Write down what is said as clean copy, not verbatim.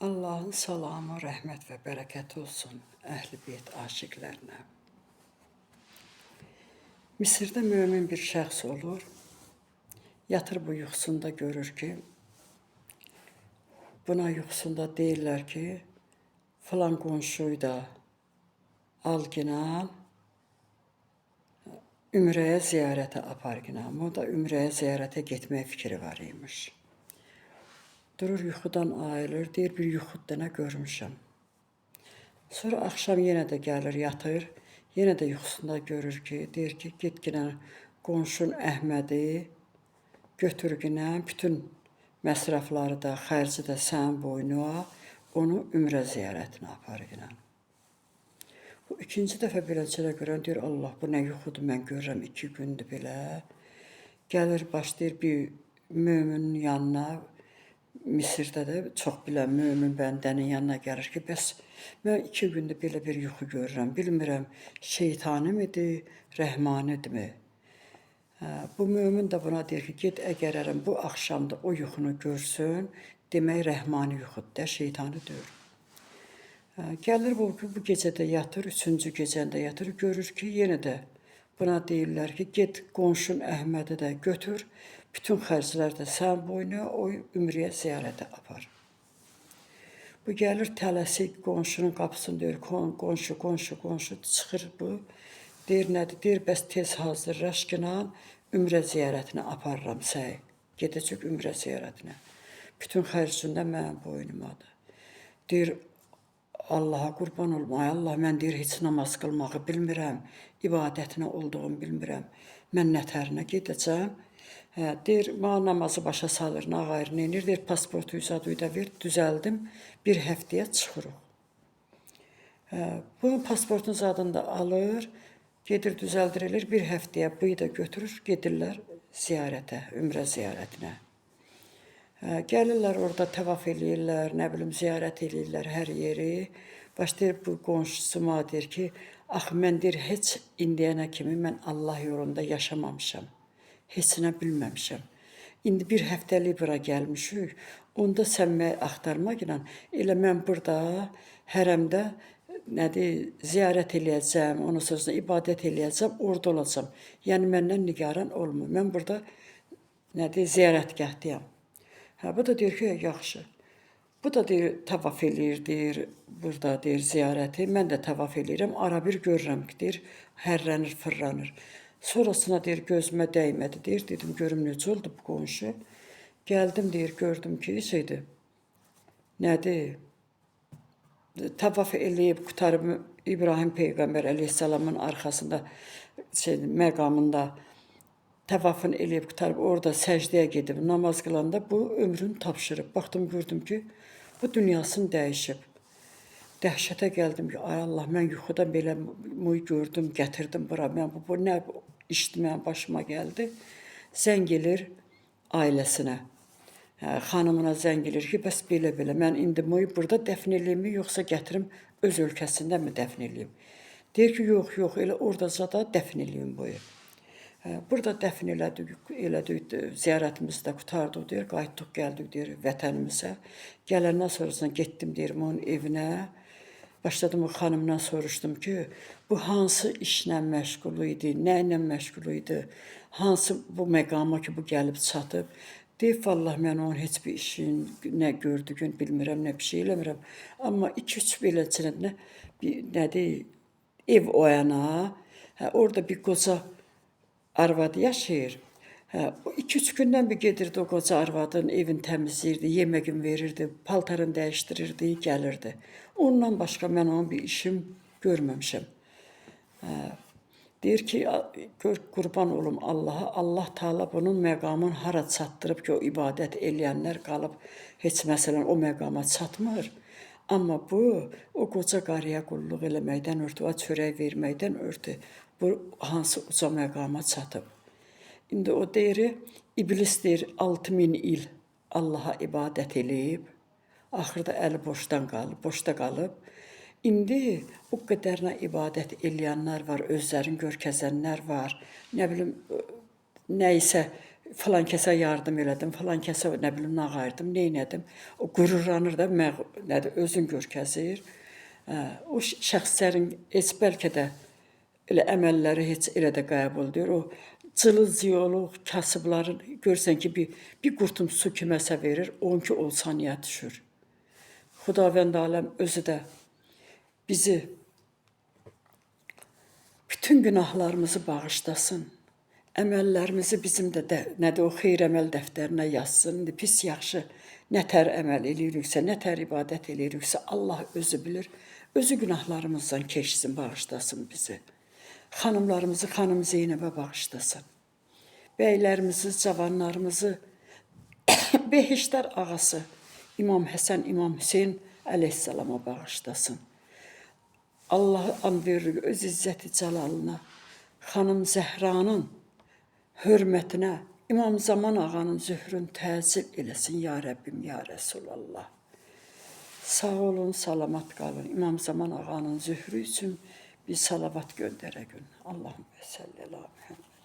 Allah'ın salamı, rəhmət və bərəkət olsun əhl-i beyt aşiqlərinə. Misirdə mömin bir şəxs olur, yatır bu yuxusunda görür ki, buna yuxusunda deyirlər ki, filan qonşuyu da al ginan, ümrəyə ziyarətə apar ginan. O da ümrəyə ziyarətə getmək fikri var imiş. Durur yuxudan ayılır, deyir bir yuxudda nə görmüşəm. Sonra axşam yenə də gəlir, yatır, yenə də yuxusunda görür ki, deyir ki, get ginə qonşun Əhmədi götür ginə, bütün məsrafları da, xərci də sənin boynuna, onu ümrə ziyarətinə apar ginə. Bu ikinci dəfə beləcələ görən deyir, Allah bu nə yuxudur, mən görürəm 2 gündür belə. Gəlir, başlayır bir möminin yanına, Misirdə də çox bilən mömin bəndənin yanına gəlir ki, bəs mən 2 gündür belə bir yuxu görürəm, bilmirəm şeytani midir, rəhmanidirmi? Bu mömin də buna deyir ki, get əgər bu axşamda o yuxunu görsün, demək rəhmani yuxudur da, şeytani deyir. Gəlir bu gecədə yatır, 3-cü gecəndə yatır, görür ki, yenə də buna deyirlər ki, get qonşun Əhmədi də götür, bütün xərclər də sən boyuna, o ümrəyə ziyarətə apar. Bu gəlir tələsik qonşunun qapısını deyir, qonşu çıxır bu. Deyir nədir? Deyir bəs tez hazırlaş ginan, ümrə ziyarətinə aparıram səni. Gedəcək ümrə ziyarətinə. Bütün xərcində mənim boynumadır. Deyir Allaha qurban olum, ay Allah, mən deyir heç namaz qılmağı bilmirəm, ibadətinə olduğumu bilmirəm. Mən nətərinə gedəcəm? Deyir, mənə namazı başa salır, nə qayır, neynir, deyir, pasportu da ver, düzəldim, bir həftəyə çıxırıq. Bunun pasportun zadını da alır, gedir, düzəldir elir, bir həftəyə buyu da götürür, gedirlər ziyarətə, ümrə ziyarətinə. Gəlirlər orada təvaf eləyirlər, nə bilim, ziyarət eləyirlər hər yeri. Başlayır bu qonşusuma deyir ki, axı mən deyir, heç indiyənə kimi mən Allah yolunda yaşamamışam. Heç nə bilməmişəm. İndi bir həftəlik bura gəlmişik, onda sən məni axtarmaqla, elə mən burada hərəmdə nədir, ziyarət eləyəcəm, ondan sonra ibadət eləyəcəm, orada olacam. Yəni məndən nigaran olmur. Mən burada nədir, ziyarətgəhdəyəm. Bu da deyir ki, yaxşı. Bu da deyir, təvaf eləyir, deyir, burada deyir, ziyarəti. Mən də təvaf eləyirəm, ara bir görürəm ki, deyir, hərlənir, fırlanır. Sonrasına deyir, gözümə dəymədi, deyir, dedim, görüm necə oldu bu qonşu. Gəldim, deyir, gördüm ki, şeydir, nədir, təvaf eləyib, qutarıb İbrahim Peyğəmbər əleyhissalamın arxasında, məqamında, təvafını eləyib qutarıb, orada səcdəyə gedib, namaz qılanda bu ömrünü tapşırıb. Baxdım, gördüm ki, bu dünyasını dəyişib. Dəhşətə gəldim ki, ay Allah, mən yuxuda belə gördüm, gətirdim bura. Mən bu nə işdi, mənim başıma gəldi. Zəng edir ailəsinə. Xanımına zəng edir ki, bəs belə-belə, mən indi burada dəfn eləyim mi, yoxsa gətirim öz ölkəsində mi dəfn eləyim? Deyir ki, yox, elə oradaca da dəfn eləyim boyu. Burada dəfn elədik, ziyarətimizi də qutardıq, deyir, qayıtdıq, gəldik, deyir, vətənimizə. Gələndən sonrasında getdim, deyir, onun evinə. Başladım, o xanımdan soruşdum ki, bu hansı işlə məşğul idi, nə ilə məşğul idi, hansı bu məqama ki, bu gəlib çatıb. Deyib, vallah, mən onun heç bir işin, nə gördüyün bilmirəm, nə bir şey eləmirəm. Amma 2-3 beləcə nədir, ev oyana, orada bir qoca arvadı yaşayır. O 2-3 gündən bir gedirdi o qoca arvadın evini təmizləyirdi, yeməğini verirdi, paltarını dəyişdirirdi, gəlirdi. Ondan başqa mən onun bir işim görməmişəm. Deyir ki, qurban olum Allaha, Allah Taala bunun məqamını hara çatdırıb ki, o ibadət eləyənlər qalıb, heç məsələn o məqama çatmır. Amma bu, o qoca qarıya qulluq eləməkdən ötürü, o çörək verməkdən ötürü, bu hansı uca məqama çatıb. İndi o deyir, iblis deyir, 6000 il Allaha ibadət eləyib, axırda əli boşda qalıb. İndi bu qədərinə ibadət eləyənlər var, özlərini görkəzənlər var, nə bilim, nə isə falan kəsə yardım elədim, falan kəsə nə bilim nağayırdım, neylədim. O qürurlanır da, nədir, özün görkəzir. O şəxslərin heç bəlkə də elə əməlləri heç elə də qəbul deyir. O cılız yoluq, kasıbların görsən ki, bir qurtum su kiməsə verir, 12 olsaniyə düşür. Xudavənd aləm özü də bizi bütün günahlarımızı bağışlasın. Əməllərimizi bizim də nədir o xeyir əməl dəftərinə yazsın. Pis yaxşı nətər əməl eləyiriksə, nətər ibadət eləyiriksə Allah özü bilir. Özü günahlarımızdan keçsin, bağışlasın bizi. Xanımlarımızı xanım Zeynəbə bağışlasın. Bəylərimizi, cavanlarımızı Behiştər ağası İmam Həsən, İmam Hüseyin əleyhissalama bağışlasın. Allah an verir öz izzəti cəlalına, xanım Zəhranın hörmətinə, İmam Zaman ağanın zöhrün təzil eləsin, ya Rəbbim, ya Rəsulallah. Sağ olun, salamat qalın. İmam Zaman ağanın zöhrü üçün bir salavat göndərə gün. Allahümme salli ala Muhammed.